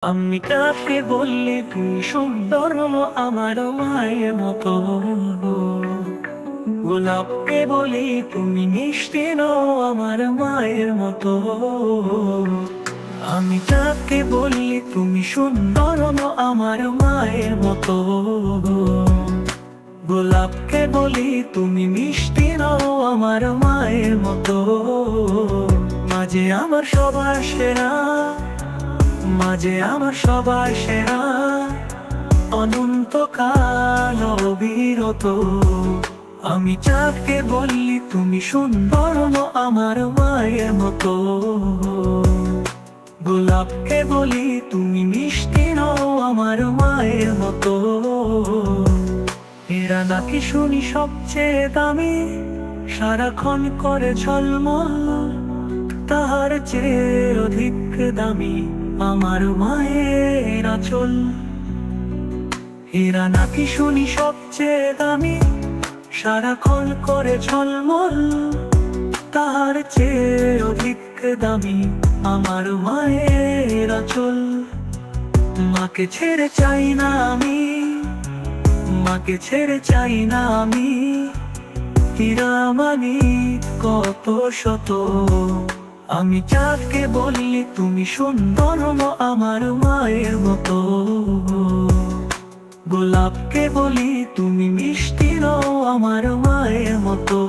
আমি কাকে বললে তুই সুন্দর আমার মায়ের মতো, গোলাপকে বলি তুমি মিষ্টি নও আমার মায়ের মতো। আমি কাকে বললি তুমি সুন্দর আমার মায়ের মতো, গোলাপকে বলি তুমি মিষ্টি নও আমার মায়ের মতো। মাঝে আমার সবার সেরা, মাঝে আমার সবার সেরা, অনন্তকাল অবিরত। আমি যাকে বললি তুমি সুন্দর আমার মায়ের মতো, গোলাপকে বলি তুমি মিষ্টি নও আমার মায়ের মতো। এরা নাকি শুনি সবচেয়ে দামি, সারাক্ষণ করে ঝলমল, তাহার চেয়ে অধিক দামি আমার মায়ের আঁচল। এরা নাকি শুনি সবচেয়ে দামি, সারাক্ষণ করে ঝলমল, তাহার চেয়ে অধিক দামি আমার মায়ের আঁচল। মাকে ছেড়ে চাই না আমি, মাকে ছেড়ে চাই না আমি, হীরামানি কত শত। আমি যাকে বললি তুমি সুন্দর আমার মায়ের মতো, গোলাপকে বলি তুমি মিষ্টি নও আমার মায়ের মতো।